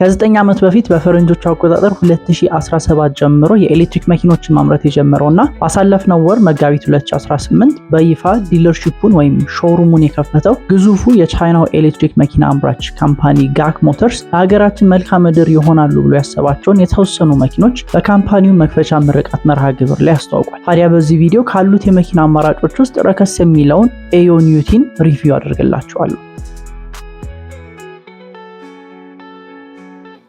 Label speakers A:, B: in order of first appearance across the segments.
A: ከ9 ዓመት በፊት በፈረንጆቹ አቆጣጠር 2017 ጀምሮ የኤሌክትሪክ መኪኖችን ማምረት የጀመረውና ባሳለፍነው ወር መጋቢት 2018 በይፋ ዲለርሺፑን ወይም ሾሩሙን የከፈተው ግዙፉ የቻይናው ኤሌክትሪክ መኪና አምራች ካምፓኒ ጋክ ሞተርስ ለሀገራችን መልክዓ ምድር ይሆናሉ ብሎ ያሰባቸውን የተወሰኑ መኪኖች በካምፓኒው መክፈቻ ምርቃት መርሃ ግብር ላይ አስተዋውቋል። ታዲያ በዚህ ቪዲዮ ካሉት የመኪና አማራጮች ውስጥ ረከስ የሚለውን ኤዮኒቲን ሪቪው አድርግላችኋለሁ።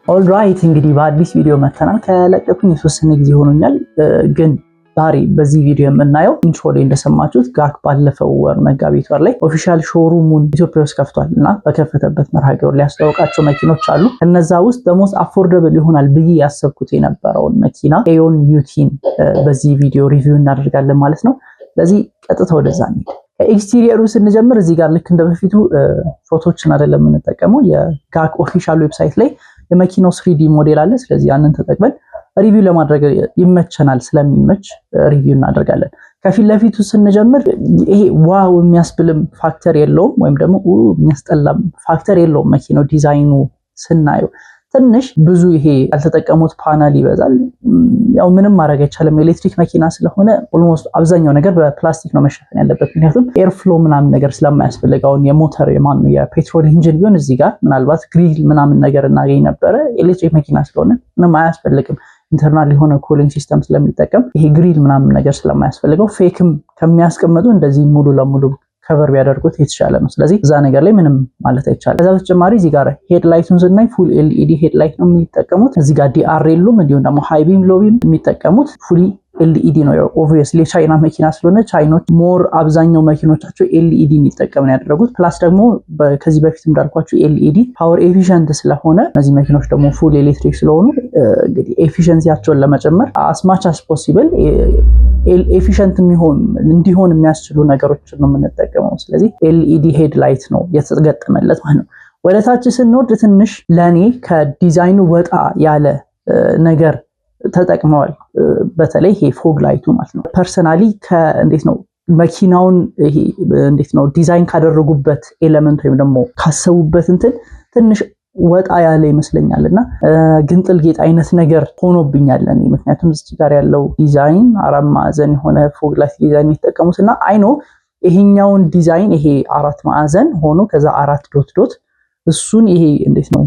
A: ኦልራይት እንግዲህ በአዲስ ቪዲዮ መተናል። ከለቀኩኝ የተወሰነ ጊዜ ሆኖኛል፣ ግን ዛሬ በዚህ ቪዲዮ የምናየው ኢንትሮ ላይ እንደሰማችሁት ጋክ ባለፈው ወር መጋቢት ወር ላይ ኦፊሻል ሾሩሙን ኢትዮጵያ ውስጥ ከፍቷል እና በከፈተበት መርሃ ግብር ላይ ያስተዋወቃቸው መኪኖች አሉ። ከነዛ ውስጥ ደሞስ አፎርደብል ይሆናል ብዬ ያሰብኩት የነበረውን መኪና ኤዮኒቲን በዚህ ቪዲዮ ሪቪው እናደርጋለን ማለት ነው። ስለዚህ ቀጥታ ወደዛ እንሂድ። ከኤክስቴሪየሩ ስንጀምር እዚህ ጋር ልክ እንደበፊቱ ፎቶዎችን አይደለም የምንጠቀመው። የጋክ ኦፊሻል ዌብሳይት ላይ የመኪናው 3D ሞዴል አለ። ስለዚህ ያንን ተጠቅመን ሪቪው ለማድረግ ይመቸናል። ስለሚመች ሪቪው እናደርጋለን። ከፊት ለፊቱ ስንጀምር ይሄ ዋው የሚያስብልም ፋክተር የለውም፣ ወይም ደግሞ የሚያስጠላም ፋክተር የለውም። መኪናው ዲዛይኑ ስናየው ትንሽ ብዙ ይሄ ያልተጠቀሙት ፓናል ይበዛል። ያው ምንም ማድረግ አይቻልም፣ ኤሌክትሪክ መኪና ስለሆነ ኦልሞስት አብዛኛው ነገር በፕላስቲክ ነው መሸፈን ያለበት፣ ምክንያቱም ኤርፍሎ ምናምን ነገር ስለማያስፈልግ። አሁን የሞተር የፔትሮል ኢንጂን ቢሆን እዚህ ጋር ምናልባት ግሪል ምናምን ነገር እናገኝ ነበረ። ኤሌክትሪክ መኪና ስለሆነ ምንም አያስፈልግም። ኢንተርናል የሆነ ኩሊንግ ሲስተም ስለሚጠቀም ይሄ ግሪል ምናምን ነገር ስለማያስፈልገው ፌክም ከሚያስቀምጡ እንደዚህ ሙሉ ለሙሉ ከቨር ቢያደርጉት የተሻለ ነው። ስለዚህ እዛ ነገር ላይ ምንም ማለት አይቻልም። ከዛ በተጨማሪ እዚህ ጋር ሄድላይቱን ስናይ ፉል ኤልኢዲ ሄድላይት ነው የሚጠቀሙት። እዚህ ጋር ዲአርኤሉም እንዲሁም ደግሞ ሃይቢም ሎቢም የሚጠቀሙት ፉሊ ኤልኢዲ ነው። ኦብቪየስሊ የቻይና መኪና ስለሆነ ቻይኖች ሞር አብዛኛው መኪኖቻቸው ኤልኢዲ የሚጠቀም ነው ያደረጉት። ፕላስ ደግሞ ከዚህ በፊት እንዳልኳቸው ኤልኢዲ ፓወር ኤፊሽንት ስለሆነ እነዚህ መኪኖች ደግሞ ፉል ኤሌክትሪክ ስለሆኑ እንግዲህ ኤፊሽንሲያቸውን ለመጨመር አስማች አስ ፖሲብል ኤፊሽንት እንዲሆን የሚያስችሉ ነገሮችን ነው የምንጠቀመው። ስለዚህ ኤልኢዲ ሄድላይት ነው የተገጠመለት ማለት ነው። ወደ ታች ስንወርድ ትንሽ ለኔ ከዲዛይኑ ወጣ ያለ ነገር ተጠቅመዋል። በተለይ ይሄ ፎግ ላይቱ ማለት ነው። ፐርሰናሊ እንዴት ነው መኪናውን ይሄ እንዴት ነው ዲዛይን ካደረጉበት ኤሌመንት ወይም ደግሞ ካሰቡበት እንትን ትንሽ ወጣ ያለ ይመስለኛል እና ግንጥል ጌጥ አይነት ነገር ሆኖብኛል እኔ። ምክንያቱም እዚህ ጋር ያለው ዲዛይን አራት ማዕዘን የሆነ ፎግ ላይት ዲዛይን የተጠቀሙት እና አይኖ ይሄኛውን ዲዛይን ይሄ አራት ማዕዘን ሆኖ ከዛ አራት ዶት ዶት እሱን ይሄ እንዴት ነው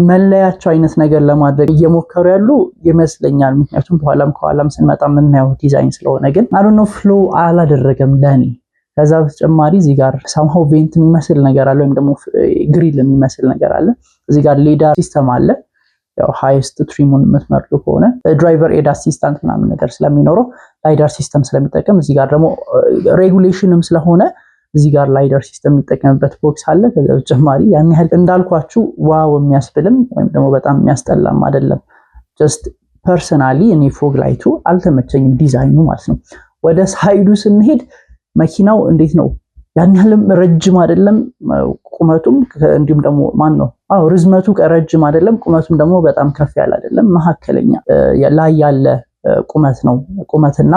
A: መለያቸው አይነት ነገር ለማድረግ እየሞከሩ ያሉ ይመስለኛል። ምክንያቱም ከኋላም ስንመጣ የምናየው ዲዛይን ስለሆነ ግን አይ ዶንት ኖ ፍሎ አላደረገም ለኔ። ከዛ በተጨማሪ እዚህ ጋር ሳምሃው ቬንት የሚመስል ነገር አለ፣ ወይም ደግሞ ግሪል የሚመስል ነገር አለ። እዚህ ጋር ሌዳር ሲስተም አለ። ያው ሃይስት ትሪሙን የምትመርጡ ከሆነ ድራይቨር ኤድ አሲስታንት ምናምን ነገር ስለሚኖረው ላይዳር ሲስተም ስለሚጠቀም፣ እዚህ ጋር ደግሞ ሬጉሌሽንም ስለሆነ እዚህ ጋር ላይዳር ሲስተም የሚጠቀምበት ቦክስ አለ። ከዛ በተጨማሪ ያን ያህል እንዳልኳችሁ ዋው የሚያስብልም ወይም ደግሞ በጣም የሚያስጠላም አይደለም። ጀስት ፐርሰናሊ እኔ ፎግ ላይቱ አልተመቸኝም ዲዛይኑ ማለት ነው። ወደ ሳይዱ ስንሄድ መኪናው እንዴት ነው ያን ያህልም ረጅም አይደለም፣ ቁመቱም እንዲሁም ደግሞ ርዝመቱ ረጅም አይደለም፣ ቁመቱም ደግሞ በጣም ከፍ ያለ አይደለም፣ መካከለኛ ላይ ያለ ቁመት ነው። ቁመትና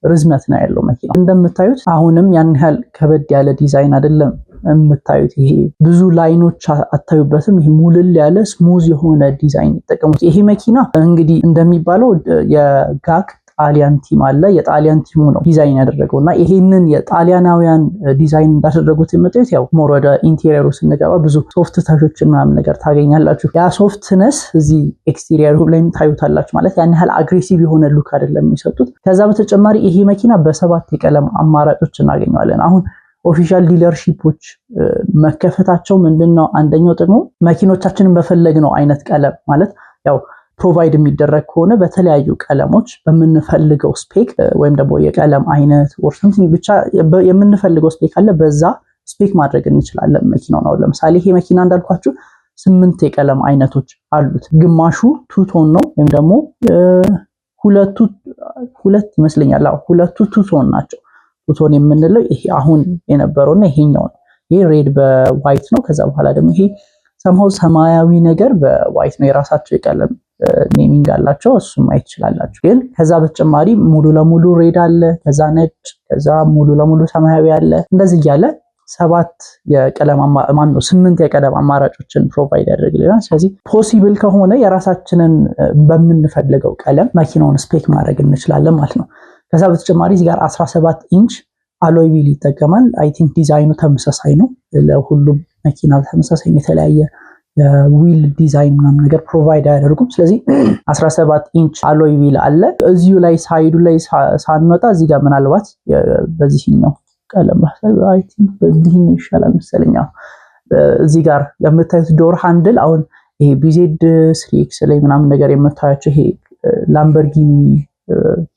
A: ርዝመት ነው ያለው መኪናው። እንደምታዩት አሁንም ያን ያህል ከበድ ያለ ዲዛይን አይደለም የምታዩት። ይሄ ብዙ ላይኖች አታዩበትም። ይሄ ሙልል ያለ ስሙዝ የሆነ ዲዛይን ይጠቀሙት። ይሄ መኪና እንግዲህ እንደሚባለው የጋክ ጣሊያን ቲም አለ። የጣሊያን ቲሙ ነው ዲዛይን ያደረገው እና ይሄንን የጣሊያናውያን ዲዛይን እንዳደረጉት የምታዩት ያው ሞር ወደ ኢንቴሪየሩ ስንገባ ብዙ ሶፍት ታቾችን ምናምን ነገር ታገኛላችሁ። ያ ሶፍትነስ እዚህ ኤክስቴሪየሩ ላይም ታዩታላችሁ። ማለት ያን ያህል አግሬሲቭ የሆነ ሉክ አይደለም የሚሰጡት። ከዛ በተጨማሪ ይሄ መኪና በ7 የቀለም አማራጮች እናገኘዋለን። አሁን ኦፊሻል ዲለርሺፖች መከፈታቸው ምንድነው አንደኛው ጥቅሙ መኪኖቻችንን በፈለግነው አይነት ቀለም ማለት ያው ፕሮቫይድ የሚደረግ ከሆነ በተለያዩ ቀለሞች በምንፈልገው ስፔክ ወይም ደግሞ የቀለም አይነት or something ብቻ የምንፈልገው ስፔክ አለ፣ በዛ ስፔክ ማድረግ እንችላለን መኪናው ነው። ለምሳሌ ይሄ መኪና እንዳልኳችሁ 8 የቀለም አይነቶች አሉት። ግማሹ ቱ ቶን ነው ወይም ደግሞ ሁለት ይመስለኛል። ሁለቱ ቱ ቶን ናቸው። ቱ ቶን የምንለው ይሄ አሁን የነበረውና ይሄኛው ነው። ይሄ ሬድ በዋይት ነው። ከዛ በኋላ ደግሞ ይሄ ሰማያዊ ነገር በዋይት ነው። የራሳቸው የቀለም ኔሚንግ አላቸው። እሱም ማየት ትችላላችሁ። ግን ከዛ በተጨማሪ ሙሉ ለሙሉ ሬድ አለ፣ ከዛ ነጭ፣ ከዛ ሙሉ ለሙሉ ሰማያዊ አለ። እንደዚህ ያለ 8 የቀለም አማራጮችን ፕሮቫይድ ያደርግልናል። ስለዚህ ፖሲብል ከሆነ የራሳችንን በምንፈልገው ቀለም መኪናውን ስፔክ ማድረግ እንችላለን ማለት ነው። ከዛ በተጨማሪ እዚህ ጋር 17 ኢንች አሎይ ዊል ይጠቀማል። አይ ቲንክ ዲዛይኑ ተመሳሳይ ነው ለሁሉም መኪና ተመሳሳይ ነው። የተለያየ ዊል ዲዛይን ምናምን ነገር ፕሮቫይድ አያደርጉም። ስለዚህ 17 ኢንች አሎይ ዊል አለ። እዚሁ ላይ ሳይዱ ላይ ሳንወጣ እዚህ ጋር ምናልባት በዚህኛው ቀለም አይ ቲንክ በዚህኛው ይሻላል መሰለኝ። እዚህ ጋር የምታዩት ዶር ሃንድል አሁን ይሄ ቢዜድ 3ኤክስ ላይ ምናምን ነገር የምታያቸው ይሄ ላምበርጊኒ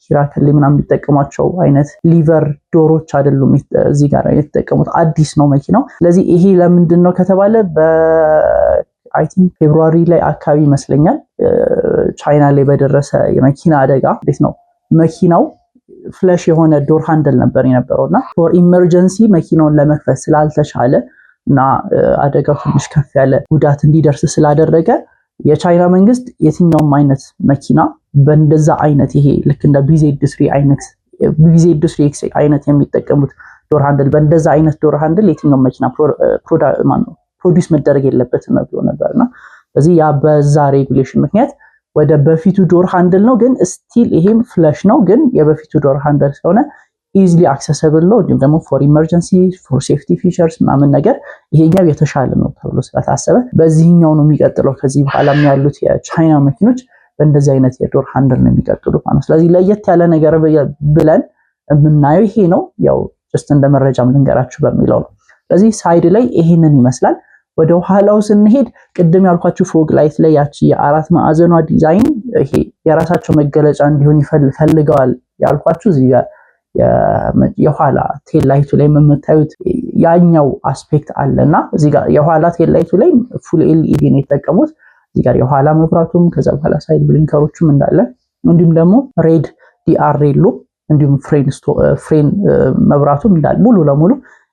A: ሂራከል ምናምን የሚጠቀሟቸው አይነት ሊቨር ዶሮች አይደሉም እዚህ ጋር የተጠቀሙት፣ አዲስ ነው መኪናው። ስለዚህ ይሄ ለምንድን ነው ከተባለ አይ ቲንክ ፌብሩዋሪ ላይ አካባቢ ይመስለኛል ቻይና ላይ በደረሰ የመኪና አደጋ እንዴት ነው መኪናው ፍለሽ የሆነ ዶር ሃንድል ነበር የነበረውና ፎር ኢመርጀንሲ መኪናውን ለመክፈት ስላልተቻለ እና አደጋው ትንሽ ከፍ ያለ ጉዳት እንዲደርስ ስላደረገ የቻይና መንግስት የትኛውም አይነት መኪና በእንደዛ አይነት ይሄ ልክ እንደ BZ3 አይነት BZ3X አይነት የሚጠቀሙት ዶር ሃንድል በእንደዛ አይነት ዶር ሃንድል የትኛውም መኪና ፕሮዲዩስ መደረግ የለበትም ብሎ ነበርና ስለዚህ ያ በዛ ሬጉሌሽን ምክንያት ወደ በፊቱ ዶር ሃንድል ነው፣ ግን ስቲል ይሄም ፍለሽ ነው፣ ግን የበፊቱ ዶር ሃንድል ስለሆነ ኢዚሊ አክሰሰብል ነው። እንዲሁም ደግሞ ፎር ኢመርጀንሲ ፎር ሴፍቲ ፊቸርስ ምናምን ነገር ይሄኛው የተሻለ ነው ተብሎ ስለታሰበ በዚህኛው ነው የሚቀጥለው። ከዚህ በኋላ ያሉት የቻይና መኪኖች በእንደዚህ አይነት የዶር ሃንድል ነው የሚቀጥሉት ማለት ነው። ስለዚህ ለየት ያለ ነገር ብለን የምናየው ይሄ ነው። ያው ጀስት እንደ መረጃም ልንገራችሁ በሚለው ነው። ስለዚህ ሳይድ ላይ ይሄንን ይመስላል። ወደ ኋላው ስንሄድ ቅድም ያልኳችሁ ፎግ ላይት ላይ ያቺ የአራት ማዕዘኗ ዲዛይን ይሄ የራሳቸው መገለጫ እንዲሆን ፈልገዋል ያልኳችሁ እዚህ ጋር የኋላ ቴል ላይቱ ላይ የምታዩት ያኛው አስፔክት አለና እዚህ ጋር የኋላ ቴል ላይቱ ላይ ፉል ኤልኢዲ ነው የተጠቀሙት። እዚህ ጋር የኋላ መብራቱም ከዛ በኋላ ሳይድ ብሊንከሮቹም እንዳለ እንዲሁም ደግሞ ሬድ ዲአርኤሉ እንዲሁም ፍሬን መብራቱም እንዳለ ሙሉ ለሙሉ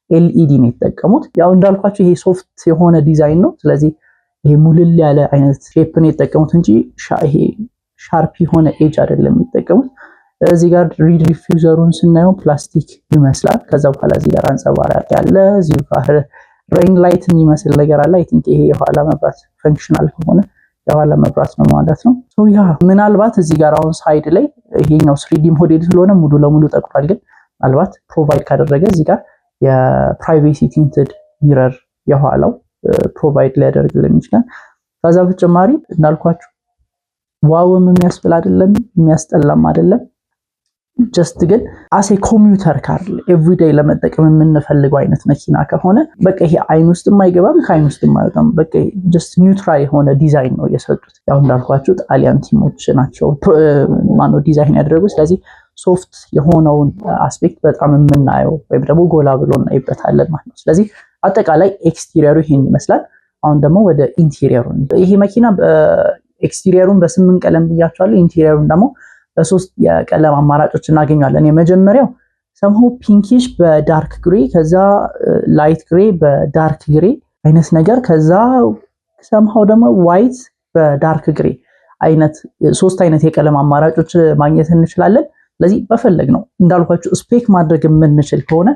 A: ኤልኢዲ ነው የተጠቀሙት። ያው እንዳልኳችሁ ይሄ ሶፍት የሆነ ዲዛይን ነው። ስለዚህ ይሄ ሙልል ያለ አይነት ሼፕ ነው የተጠቀሙት እንጂ ይሄ ሻርፕ የሆነ ኤጅ አይደለም የተጠቀሙት። እዚህ ጋር ሪድ ዲፊውዘሩን ስናየው ፕላስቲክ ይመስላል። ከዛ በኋላ እዚህ ጋር አንጸባራቂ ያለ እዚህ ጋር ሬን ላይት የሚመስል ነገር አለ። አይ ቲንክ ይሄ የኋላ መብራት ፈንክሽናል ከሆነ የኋላ መብራት ነው ማለት ነው። ሶ ያ ምናልባት እዚህ ጋር አሁን ሳይድ ላይ ይሄኛው 3D ሞዴል ስለሆነ ሙሉ ለሙሉ ጠቅሯል፣ ግን ምናልባት ፕሮቫይድ ካደረገ እዚህ ጋር የፕራይቬሲ ቲንትድ ሚረር የኋላው ፕሮቫይድ ሊያደርግልን ይችላል። ከዛ በተጨማሪ እንዳልኳችሁ ዋውም የሚያስብል አይደለም የሚያስጠላም አይደለም። ጀስት ግን አሴ ኮሚዩተር ካር ኤቭሪዴይ ለመጠቀም የምንፈልገው አይነት መኪና ከሆነ በቃ ይሄ አይን ውስጥ የማይገባም ከአይን ውስጥ የማይወጣም በቃ ጀስት ኒውትራል የሆነ ዲዛይን ነው የሰጡት። ያው እንዳልኳችሁ ጣሊያን ቲሞች ናቸው ማነው ዲዛይን ያደረጉት። ስለዚህ ሶፍት የሆነውን አስፔክት በጣም የምናየው ወይም ደግሞ ጎላ ብሎ እናይበታለን ማለት ነው። ስለዚህ አጠቃላይ ኤክስቴሪየሩ ይሄን ይመስላል። አሁን ደግሞ ወደ ኢንቴሪየሩ ይሄ መኪና ኤክስቴሪየሩን በ8 ቀለም ብያቸዋለሁ። ኢንቴሪየሩን ደግሞ በ3 የቀለም አማራጮች እናገኛለን። የመጀመሪያው ሰምሆ ፒንኪሽ በዳርክ ግሬ፣ ከዛ ላይት ግሬ በዳርክ ግሬ አይነት ነገር፣ ከዛ ሰምሆ ደግሞ ዋይት በዳርክ ግሬ አይነት 3 አይነት የቀለም አማራጮች ማግኘት እንችላለን። ስለዚህ በፈለግ ነው እንዳልኳችሁ ስፔክ ማድረግ የምንችል ከሆነ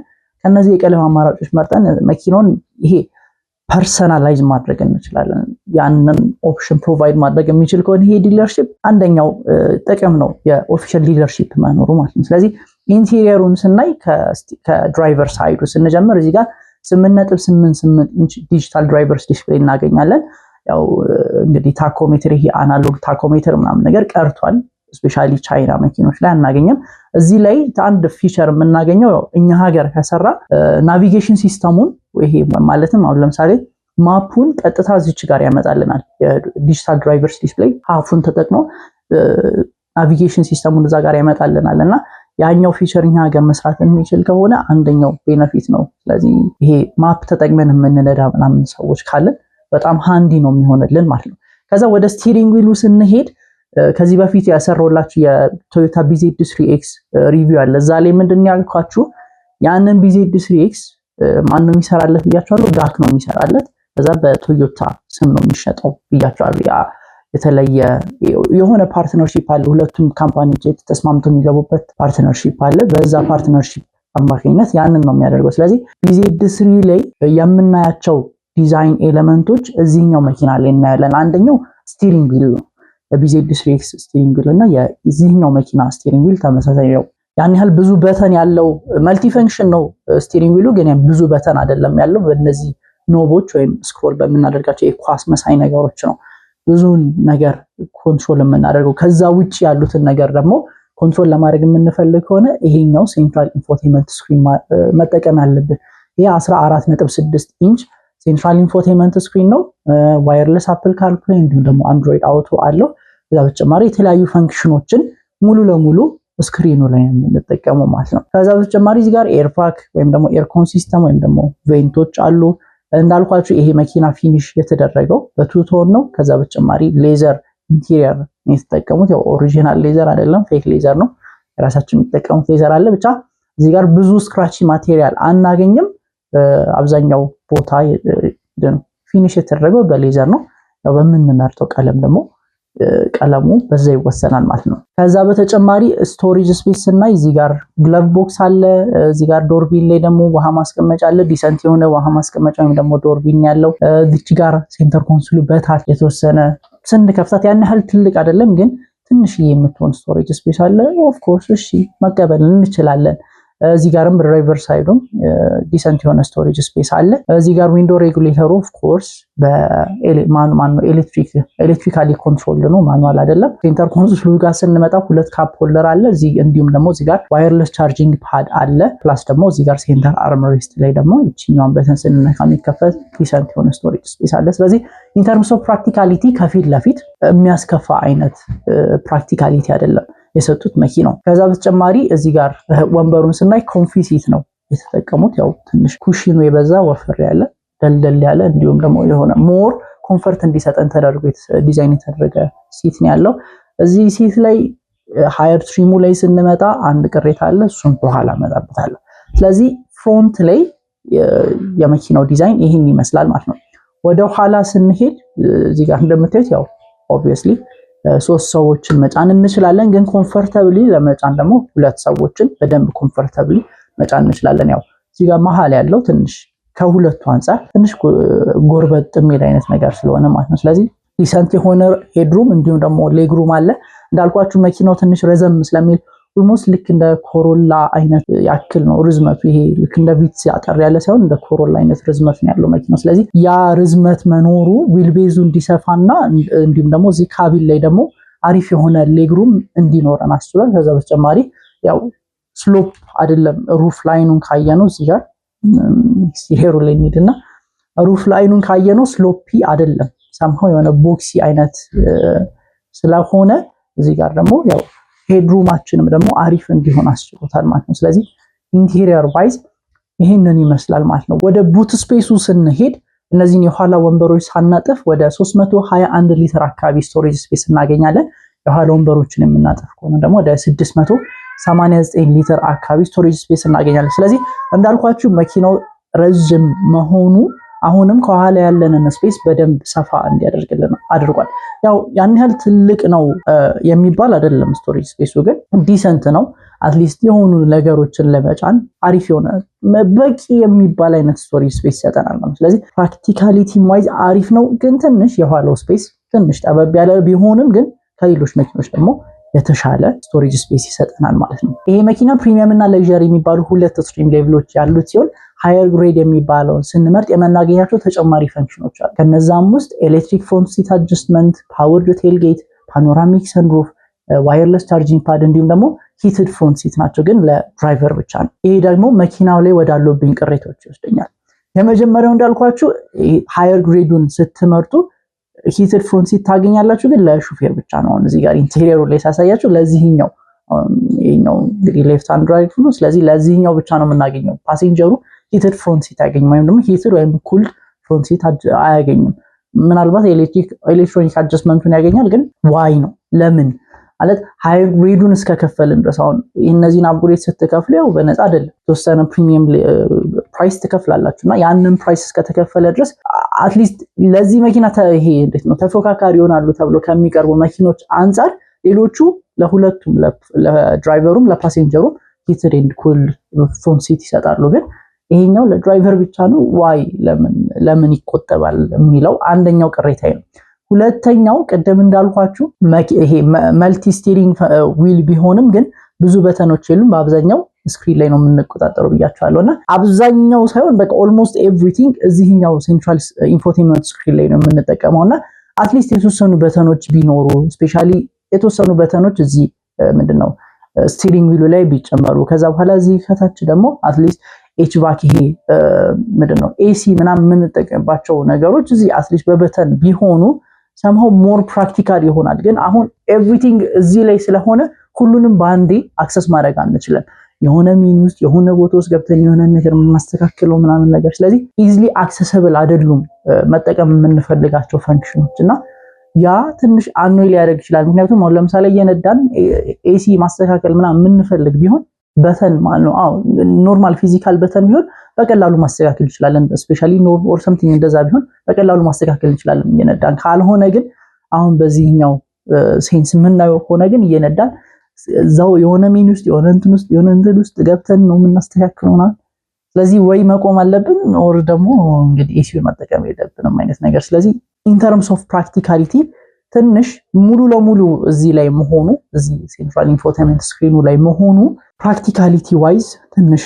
A: ከነዚህ የቀለም አማራጮች መርጠን መኪናውን ይሄ ፐርሰናላይዝ ማድረግ እንችላለን። ያንን ኦፕሽን ፕሮቫይድ ማድረግ የሚችል ከሆነ ይሄ ዲለርሺፕ አንደኛው ጥቅም ነው የኦፊሻል ዲለርሺፕ መኖሩ ማለት ነው። ስለዚህ ኢንቴሪየሩን ስናይ ከድራይቨር ሳይዱ ስንጀምር እዚህ ጋር 8.88 ኢንች ዲጂታል ድራይቨርስ ዲስፕሌይ እናገኛለን። ያው እንግዲህ ታኮሜትር ይሄ አናሎግ ታኮሜትር ምናምን ነገር ቀርቷል። ስፔሻሊ ቻይና መኪኖች ላይ አናገኝም። እዚህ ላይ አንድ ፊቸር የምናገኘው እኛ ሀገር ከሰራ ናቪጌሽን ሲስተሙን ይሄ ማለትም አሁን ለምሳሌ ማፑን ቀጥታ እዚች ጋር ያመጣልናል። የዲጂታል ድራይቨርስ ዲስፕሌይ ሃፉን ተጠቅሞ ናቪጌሽን ሲስተሙን እዛ ጋር ያመጣልናል እና ያኛው ፊቸር እኛ ሀገር መስራት የሚችል ከሆነ አንደኛው ቤነፊት ነው። ስለዚህ ይሄ ማፕ ተጠቅመን የምንነዳ ምናምን ሰዎች ካለን በጣም ሃንዲ ነው የሚሆንልን ማለት ነው። ከዛ ወደ ስቲሪንግ ዊሉ ስንሄድ ከዚህ በፊት ያሰራውላችሁ የቶዮታ BZ3X ሪቪው አለ። እዛ ላይ ምንድነው ያልኳችሁ ያንን BZ3X ማን ነው የሚሰራለት ብያችኋለሁ። ጋክ ነው የሚሰራለት። ከዛ በቶዮታ ስም ነው የሚሸጠው ብያችኋለሁ። ያ የተለየ የሆነ ፓርትነርሺፕ አለ። ሁለቱም ካምፓኒዎች ተስማምተው የሚገቡበት ፓርትነርሺፕ አለ። በዛ ፓርትነርሺፕ አማካኝነት ያንን ነው የሚያደርገው። ስለዚህ BZ3 ላይ የምናያቸው ዲዛይን ኤሌመንቶች እዚህኛው መኪና ላይ እናያለን። አንደኛው ስቲሪንግ ዊል ነው። የBZ3X ስቲሪንግ ዊል እና የዚህኛው መኪና ስቲሪንግ ዊል ተመሳሳይ ነው። ያን ያህል ብዙ በተን ያለው መልቲ ፈንክሽን ነው ስቲሪንግ ዊሉ፣ ግን ብዙ በተን አይደለም ያለው። በእነዚህ ኖቦች ወይም ስክሮል በምናደርጋቸው የኳስ መሳይ ነገሮች ነው ብዙ ነገር ኮንትሮል የምናደርገው። ከዛ ውጪ ያሉትን ነገር ደግሞ ኮንትሮል ለማድረግ የምንፈልግ ከሆነ ይሄኛው ሴንትራል ኢንፎቴመንት ስክሪን መጠቀም ያለብን። ይሄ 14.6 ኢንች ሴንትራል ኢንፎቴመንት ስክሪን ነው። ዋየርለስ አፕል ካርፕሌይ እንዲሁም ደግሞ አንድሮይድ አውቶ አለው። ከዛ በተጨማሪ የተለያዩ ፈንክሽኖችን ሙሉ ለሙሉ ስክሪኑ ላይ የምንጠቀመው ማለት ነው። ከዛ በተጨማሪ እዚህ ጋር ኤርፓክ ወይም ደግሞ ኤር ኮንሲስተም ወይም ደግሞ ቬንቶች አሉ። እንዳልኳችሁ ይሄ መኪና ፊኒሽ የተደረገው በቱቶን ነው። ከዛ በተጨማሪ ሌዘር ኢንቴሪየር የተጠቀሙት ያው ኦሪጂናል ሌዘር አይደለም፣ ፌክ ሌዘር ነው። የራሳችን የሚጠቀሙት ሌዘር አለ። ብቻ እዚህ ጋር ብዙ ስክራቺ ማቴሪያል አናገኝም። አብዛኛው ቦታ ፊኒሽ የተደረገው በሌዘር ነው። ያው በምንመርጠው ቀለም ደግሞ ቀለሙ በዛ ይወሰናል ማለት ነው። ከዛ በተጨማሪ ስቶሬጅ ስፔስ እና እዚህ ጋር ግላቭ ቦክስ አለ። እዚህ ጋር ዶርቢል ላይ ደግሞ ውሃ ማስቀመጫ አለ። ዲሰንት የሆነ ውሃ ማስቀመጫ ወይም ደግሞ ዶርቢል ያለው። እዚች ጋር ሴንተር ኮንሶሉ በታች የተወሰነ ስንከፍታት ያን ያህል ትልቅ አይደለም፣ ግን ትንሽዬ የምትሆን ስቶሬጅ ስፔስ አለ። ኦፍ ኮርስ እሺ መቀበል እንችላለን። እዚህ ጋርም ሪቨር ሳይዱም ዲሰንት የሆነ ስቶሬጅ ስፔስ አለ። እዚህ ጋር ዊንዶው ሬጉሌተሩ ኦፍ ኮርስ ኤሌክትሪካሊ ኮንትሮልድ ነው፣ ማኑዋል አይደለም። ሴንተር ኮንሶሉ ጋር ስንመጣ ሁለት ካፕ ሆልደር አለ። እንዲሁም ደግሞ እዚህ ጋር ዋየርለስ ቻርጂንግ ፓድ አለ። ፕላስ ደግሞ እዚህ ጋር ሴንተር አርምሬስት ላይ ደግሞ ይችኛውን በተን ስንነካ የሚከፈት ዲሰንት የሆነ ስቶሬጅ ስፔስ አለ። ስለዚህ ኢንተርምስ ኦፍ ፕራክቲካሊቲ ከፊት ለፊት የሚያስከፋ አይነት ፕራክቲካሊቲ አይደለም የሰጡት መኪናው። ከዛ በተጨማሪ እዚህ ጋር ወንበሩን ስናይ ኮንፊ ሲት ነው የተጠቀሙት። ያው ትንሽ ኩሽኑ የበዛ ወፈር ያለ ደልደል ያለ እንዲሁም ደግሞ የሆነ ሞር ኮምፈርት እንዲሰጠን ተደርጎ ዲዛይን የተደረገ ሲት ነው ያለው። እዚህ ሲት ላይ ሃየር ትሪሙ ላይ ስንመጣ አንድ ቅሬታ አለ፣ እሱን በኋላ መጣበታለሁ። ስለዚህ ፍሮንት ላይ የመኪናው ዲዛይን ይህን ይመስላል ማለት ነው። ወደ ኋላ ስንሄድ እዚህ ጋር እንደምታዩት ያው ኦብቪየስሊ 3 ሰዎችን መጫን እንችላለን፣ ግን ኮምፎርታብሊ ለመጫን ደግሞ 2 ሰዎችን በደንብ ኮምፎርታብሊ መጫን እንችላለን። ያው እዚህ ጋር መሀል ያለው ትንሽ ከሁለቱ አንፃር ትንሽ ጎርበጥ የሚል አይነት ነገር ስለሆነ ማለት ነው። ስለዚህ ዲሰንት የሆነ ሄድሩም እንዲሁም ደግሞ ሌግሩም አለ። እንዳልኳችሁ መኪናው ትንሽ ረዘም ስለሚል ኦልሞስት ልክ እንደ ኮሮላ አይነት ያክል ነው ርዝመቱ። ይሄ ልክ እንደ ቪትስ ያጠር ያለ ሳይሆን እንደ ኮሮላ አይነት ርዝመት ነው ያለው መኪናው። ስለዚህ ያ ርዝመት መኖሩ ዊልቤዙ እንዲሰፋና እንዲሁም ደግሞ እዚህ ካቢን ላይ ደግሞ አሪፍ የሆነ ሌግሩም እንዲኖረን አስችሏል። ከዛ በተጨማሪ ያው ስሎፕ አይደለም፣ ሩፍ ላይኑን ካየነው እዚህ ጋር ሲሄሩ ላይ እንሂድና ሩፍ ላይኑን ካየነው ስሎፒ አይደለም፣ ሰምሃው የሆነ ቦክሲ አይነት ስለሆነ እዚህ ጋር ደግሞ ያው ሄድሩማችንም ደግሞ አሪፍ እንዲሆን አስችሎታል ማለት ነው። ስለዚህ ኢንቴሪየር ዋይዝ ይሄንን ይመስላል ማለት ነው። ወደ ቡት ስፔሱ ስንሄድ እነዚህን የኋላ ወንበሮች ሳናጥፍ ወደ 321 ሊትር አካባቢ ስቶሬጅ ስፔስ እናገኛለን። የኋላ ወንበሮችን የምናጥፍ ከሆነ ደግሞ ወደ 689 ሊትር አካባቢ ስቶሬጅ ስፔስ እናገኛለን። ስለዚህ እንዳልኳችሁ መኪናው ረጅም መሆኑ አሁንም ከኋላ ያለንን ስፔስ በደንብ ሰፋ እንዲያደርግልን አድርጓል። ያው ያን ያህል ትልቅ ነው የሚባል አይደለም ስቶሬጅ ስፔሱ፣ ግን ዲሰንት ነው። አትሊስት የሆኑ ነገሮችን ለመጫን አሪፍ የሆነ በቂ የሚባል አይነት ስቶሬጅ ስፔስ ይሰጠናል ማለት ነው። ስለዚህ ፕራክቲካሊቲ ዋይዝ አሪፍ ነው፣ ግን ትንሽ የኋላው ስፔስ ትንሽ ጠበብ ያለ ቢሆንም ግን ከሌሎች መኪኖች ደግሞ የተሻለ ስቶሬጅ ስፔስ ይሰጠናል ማለት ነው። ይሄ መኪና ፕሪሚየም እና ለግዠሪ የሚባሉ 2 ስትሪም ሌቭሎች ያሉት ሲሆን ሃየር ግሬድ የሚባለውን ስንመርጥ የምናገኛቸው ተጨማሪ ፈንክሽኖች አሉ። ከነዛም ውስጥ ኤሌክትሪክ ፍሮንት ሲት አጀስትመንት፣ ፓወርድ ቴልጌት፣ ፓኖራሚክ ሰንሩፍ፣ ዋየርለስ ቻርጂንግ ፓድ እንዲሁም ደግሞ ሂትድ ፍሮንት ሲት ናቸው፣ ግን ለድራይቨር ብቻ ነው። ይሄ ደግሞ መኪናው ላይ ወዳሉብኝ ቅሬታዎች ይወስደኛል። የመጀመሪያው እንዳልኳችሁ ሃየር ግሬዱን ስትመርጡ ሂትድ ፍሮንት ሲት ታገኛላችሁ፣ ግን ለሹፌር ብቻ ነው። እዚህ ጋር ኢንቴሪየሩ ላይ ሳሳያችሁ ለዚህኛው ይሄኛው እንግዲህ ሌፍት ሃንድ ድራይቭ ነው። ስለዚህ ለዚህኛው ብቻ ነው የምናገኘው። ፓሴንጀሩ ሂትድ ፍሮንት ሲት አያገኝም፣ ወይም ደግሞ ሂትድ ወይም ኩልድ ፍሮንት ሲት አያገኝም። ምናልባት ኤሌክትሮኒክ አጀስትመንቱን ያገኛል፣ ግን ዋይ ነው ለምን ማለት ሃየር ግሬዱን እስከከፈልን ድረስ። አሁን እነዚህን አፕግሬድ ስትከፍሉ ያው በነፃ አይደለም፣ የተወሰነ ፕሪሚየም ፕራይስ ትከፍላላችሁና ያንን ፕራይስ እስከተከፈለ ድረስ አትሊስት ለዚህ መኪና ይሄ እንዴት ነው ተፎካካሪ ይሆናሉ ተብሎ ከሚቀርቡ መኪኖች አንፃር ሌሎቹ ለሁለቱም ለድራይቨሩም ለፓሴንጀሩም ሂትድ ኤንድ ኩል ፍሮንት ሲት ይሰጣሉ። ግን ይሄኛው ለድራይቨር ብቻ ነው። ዋይ ለምን ይቆጠባል የሚለው አንደኛው ቅሬታዬ ነው። ሁለተኛው ቅድም እንዳልኳችሁ ይሄ መልቲ ስቲሪንግ ዊል ቢሆንም ግን ብዙ በተኖች የሉም። በአብዛኛው ስክሪን ላይ ነው የምንቆጣጠረው ብያችኋለሁና አብዛኛው ሳይሆን በቃ ኦልሞስት ኤቭሪቲንግ እዚህኛው ሴንትራል ኢንፎቴንመንት ስክሪን ላይ ነው የምንጠቀመውና አትሊስት የተወሰኑ በተኖች ቢኖሩ ስፔሻሊ የተወሰኑ በተኖች እዚህ ምንድነው ስቲሪንግ ዊሉ ላይ ቢጨመሩ ከዛ በኋላ እዚህ ከታች ደግሞ አትሊስት ኤችቫክ ይሄ ምንድነው ኤሲ ምናምን የምንጠቀምባቸው ነገሮች እዚህ አትሊስት በበተን ቢሆኑ somehow more practical ይሆናል። ግን አሁን ኤቭሪቲንግ እዚህ ላይ ስለሆነ ሁሉንም በአንዴ አክሰስ ማድረግ አንችልም። የሆነ ሜኑ ውስጥ የሆነ ቦታ ውስጥ ገብተን የሆነ ነገር የምናስተካክለው ምናምን ነገር ስለዚህ ኢዚሊ አክሰሰብል አይደሉም መጠቀም የምንፈልጋቸው ፈንክሽኖች እና ያ ትንሽ አኖይ ሊያደርግ ይችላል። ምክንያቱም አሁን ለምሳሌ እየነዳን ኤሲ ማስተካከል ምናምን የምንፈልግ ቢሆን በተን ማለት ነው ኖርማል ፊዚካል በተን ቢሆን በቀላሉ ማስተካከል እንችላለን። ስፔሻሊ ኖ ኦር ሰምቲንግ እንደዛ ቢሆን በቀላሉ ማስተካከል እንችላለን እየነዳን። ካልሆነ ግን አሁን በዚህኛው ሴንስ የምናየው ሆነ ግን እየነዳን እዛው የሆነ ሜኑ ውስጥ የሆነ እንትን ውስጥ ገብተን ነው የምናስተካክለው ማለት። ስለዚህ ወይ መቆም አለብን ኦር ደግሞ እንግዲህ ኤሲውን መጠቀም የለብንም አይነት ነገር። ስለዚህ ኢን ተርምስ ኦፍ ፕራክቲካሊቲ ትንሽ ሙሉ ለሙሉ እዚህ ላይ መሆኑ እዚህ ሴንትራል ኢንፎቴንመንት ስክሪኑ ላይ መሆኑ ፕራክቲካሊቲ ዋይዝ ትንሽ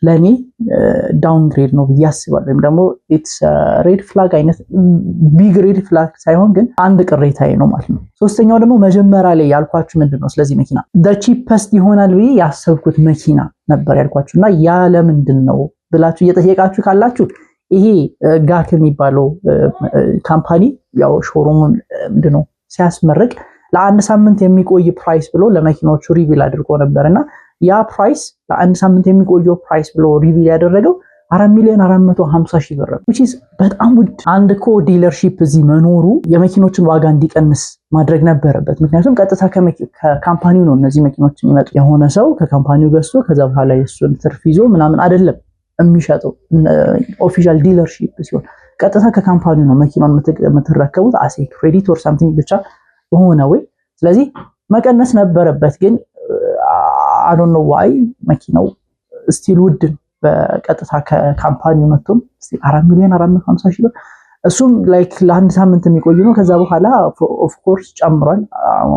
A: ለኔ ዳውንግሬድ ነው ብዬ አስባለሁ። ወይም ደግሞ ኢትስ ሬድ ፍላግ አይነት ቢግ ሬድ ፍላግ ሳይሆን ግን አንድ ቅሬታዬ ነው ማለት ነው። ሶስተኛው ደግሞ መጀመሪያ ላይ ያልኳችሁ ምንድነው ስለዚህ መኪና the cheapest ይሆናል ብዬ ያሰብኩት መኪና ነበር ያልኳችሁና ያ ለምንድን ነው ብላችሁ እየጠየቃችሁ ካላችሁ ይሄ ጋክ የሚባለው ካምፓኒ ያው ሾሩሙን ምንድነው ሲያስመርቅ ለአንድ ሳምንት የሚቆይ ፕራይስ ብሎ ለመኪናዎቹ ሪቪል አድርጎ ነበርና ያ ፕራይስ ለአንድ ሳምንት የሚቆየው ፕራይስ ብሎ ሪቪል ያደረገው 4,450,000 ብር which is በጣም ውድ። አንድ እኮ ዲለርሺፕ እዚህ መኖሩ የመኪኖችን ዋጋ እንዲቀንስ ማድረግ ነበረበት። ምክንያቱም ቀጥታ ከካምፓኒው ነው እነዚህ መኪኖች የሚመጡ። የሆነ ሰው ከካምፓኒው ገዝቶ ከዛ በኋላ የሱን ትርፍ ይዞ ምናምን አይደለም የሚሸጠው። ኦፊሻል ዲለርሺፕ ሲሆን ቀጥታ ከካምፓኒው ነው መኪናውን የምትረከቡት አሴ ክሬዲት ኦር ሳምቲንግ ብቻ በሆነ ወይ። ስለዚህ መቀነስ ነበረበት ግን I don't know why መኪናው ስቲል ውድ በቀጥታ ከካምፓኒው መጥቶም ስቲል 4,450,000 ብር እሱም ላይክ ለአንድ ሳምንት የሚቆይ ነው። ከዛ በኋላ ኦፍ ኮርስ ጨምሯል።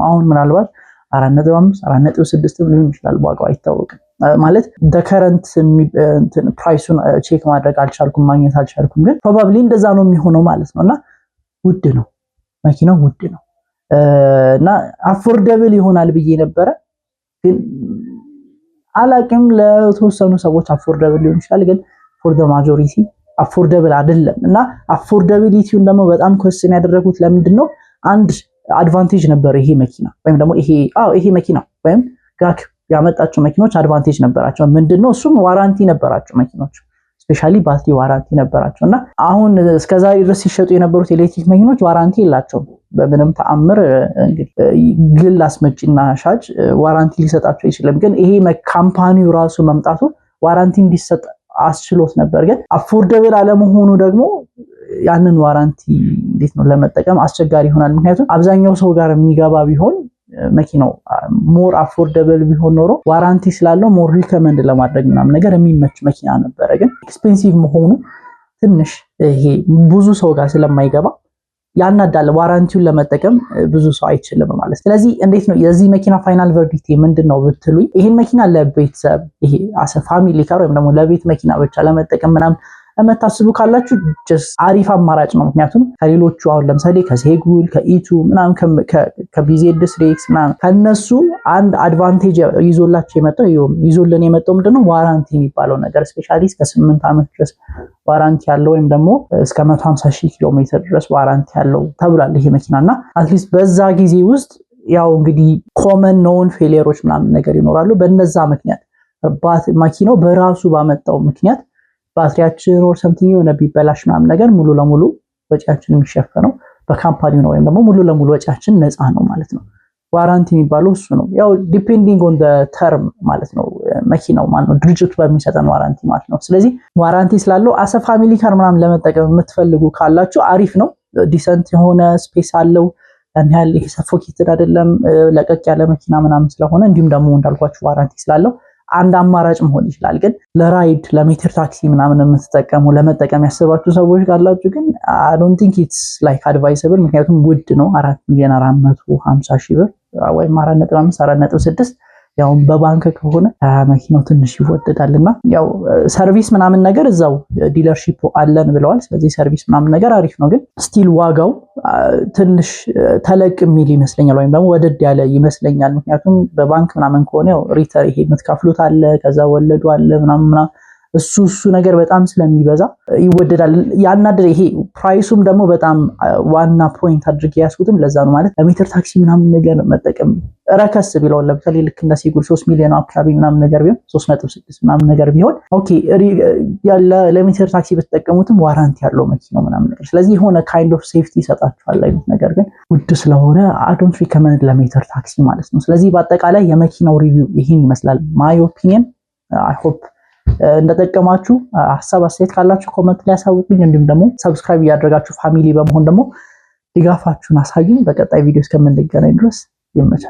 A: አሁን ምናልባት 4.5 4.6 ሊሆን ይችላል ዋጋው አይታወቅም። ማለት ከረንት ፕራይሱን ቼክ ማድረግ አልቻልኩም ማግኘት አልቻልኩም ግን ፕሮባብሊ እንደዛ ነው የሚሆነው ማለት ነውና ውድ ነው መኪናው ውድ ነው እና አፎርደብል ይሆናል ብዬ ነበረ ግን አላቅም ለተወሰኑ ሰዎች አፎርደብል ሊሆን ይችላል ግን ፎር ዘ ማጆሪቲ አፎርደብል አይደለም። እና አፎርደቢሊቲውን ደግሞ በጣም ኮስትን ያደረጉት ለምንድነው አንድ አድቫንቴጅ ነበር ይሄ መኪና ወይም ደግሞ ይሄ መኪና ወይም ጋክ ያመጣቸው መኪኖች አድቫንቴጅ ነበራቸው። ምንድነው እሱም ዋራንቲ ነበራቸው መኪኖች ስፔሻሊ ባትሪ ዋራንቲ ነበራቸውና አሁን እስከዛሬ ድረስ ሲሸጡ የነበሩት ኤሌክትሪክ መኪኖች ዋራንቲ የላቸውም በምንም ተአምር። እንግዲህ ግል አስመጪና ሻጭ ዋራንቲ ሊሰጣቸው አይችልም። ግን ይሄ ካምፓኒው ራሱ መምጣቱ ዋራንቲ እንዲሰጥ አስችሎት ነበር። ግን አፎርደብል አለመሆኑ ደግሞ ያንን ዋራንቲ እንዴት ነው ለመጠቀም አስቸጋሪ ይሆናል። ምክንያቱም አብዛኛው ሰው ጋር የሚገባ ቢሆን መኪናው ሞር አፎርደብል ቢሆን ኖሮ ዋራንቲ ስላለው ሞር ሪከመንድ ለማድረግ ምናምን ነገር የሚመች መኪና ነበረ። ግን ኤክስፔንሲቭ መሆኑ ትንሽ ይሄ ብዙ ሰው ጋር ስለማይገባ ያናዳል። ዋራንቲውን ለመጠቀም ብዙ ሰው አይችልም ማለት። ስለዚህ እንዴት ነው የዚህ መኪና ፋይናል ቨርዲክት ምንድነው ብትሉኝ ይሄን መኪና ለቤተሰብ ይሄ አሰ ፋሚሊ ካር ወይም ደግሞ ለቤት መኪና ብቻ ለመጠቀም ምናምን እመታስቡ ካላችሁ ጀስት አሪፍ አማራጭ ነው። ምክንያቱም ከሌሎቹ አሁን ለምሳሌ ከሴጉል ከኢቱ ምናምን ከቢዜድስ ሬክስ ምናምን ከነሱ አንድ አድቫንቴጅ ይዞልን የመጣው ምንድነው ዋራንቲ የሚባለው ነገር ስፔሻሊ እስከ 8 ዓመት ድረስ ዋራንቲ ያለው ወይም ደግሞ እስከ 150,000 ኪሎ ሜትር ድረስ ዋራንቲ ያለው ተብሏል ይሄ መኪናና አትሊስት በዛ ጊዜ ውስጥ ያው እንግዲህ ኮመን ኖን ፌሊየሮች ምናምን ነገር ይኖራሉ። በእነዛ ምክንያት መኪናው በራሱ ባመጣው ምክንያት ባትሪያችን ኦር ሰምቲንግ የሆነ ቢበላሽ ምናምን ነገር ሙሉ ለሙሉ ወጪያችን የሚሸፈነው በካምፓኒው ነው ወይም ደግሞ ሙሉ ለሙሉ ወጪያችን ነፃ ነው ማለት ነው። ዋራንቲ የሚባለው እሱ ነው። ያው ዲፔንዲንግ ኦን ዘ ተርም ማለት ነው መኪናው ማለት ነው ድርጅቱ በሚሰጠን ዋራንቲ ማለት ነው። ስለዚህ ዋራንቲ ስላለው አሰ ፋሚሊ ካር ምናምን ለመጠቀም የምትፈልጉ ካላችሁ አሪፍ ነው። ዲሰንት የሆነ ስፔስ አለው። ያን ያህል ይሄ ሰፎኬትድ አይደለም፣ ለቀቅ ያለ መኪና ምናምን ስለሆነ እንዲሁም ደግሞ እንዳልኳችሁ ዋራንቲ ስላለው አንድ አማራጭ መሆን ይችላል። ግን ለራይድ ለሜትር ታክሲ ምናምን የምትጠቀሙ ለመጠቀም ያስባችሁ ሰዎች ካላችሁ ግን I don't think it's like advisable። ምክንያቱም ውድ ነው 4,450,000 ብር ወይም 4.5 4.6 ያው በባንክ ከሆነ መኪናው ትንሽ ይወደዳልና ያው ሰርቪስ ምናምን ነገር እዛው ዲለርሺፕ አለን ብለዋል። ስለዚህ ሰርቪስ ምናምን ነገር አሪፍ ነው። ግን ስቲል ዋጋው ትንሽ ተለቅ የሚል ይመስለኛል ወይም ደግሞ ወደድ ያለ ይመስለኛል። ምክንያቱም በባንክ ምናምን ከሆነ ያው ሪተር ይሄ የምትከፍሉት አለ፣ ከዛ ወለዱ አለ ምናምን እሱ ነገር በጣም ስለሚበዛ ይወደዳል። ያናደረ ይሄ ፕራይሱም ደግሞ በጣም ዋና ፖይንት አድርጌ ያስኩትም ለዛ ነው። ማለት ለሜትር ታክሲ ምናምን ነገር መጠቀም ረከስ ቢለው ለምሳሌ ልክ እንደ ሲጉል 3 ሚሊዮን አካባቢ ምናምን ነገር ቢሆን 3.6 ምናምን ነገር ቢሆን ኦኬ ያለ ለሜትር ታክሲ በተጠቀሙትም ዋራንቲ ያለው መኪናው ምናምን ነገር ስለዚህ የሆነ ካይንድ ኦፍ ሴፍቲ ይሰጣችኋል አይነት ነገር ግን ውድ ስለሆነ I don't recommend ለሜትር ታክሲ ማለት ነው። ስለዚህ በአጠቃላይ የመኪናው ሪቪው ይሄን ይመስላል። ማይ ኦፒኒየን I hope እንደተጠቀማችሁ ሐሳብ አስተያየት ካላችሁ ኮሜንት ላይ አሳውቁኝ። እንዲሁም ደግሞ ሰብስክራይብ ያደረጋችሁ ፋሚሊ በመሆን ደግሞ ድጋፋችሁን አሳዩኝ። በቀጣይ ቪዲዮ እስከምንገናኝ ድረስ ይመቻችሁ።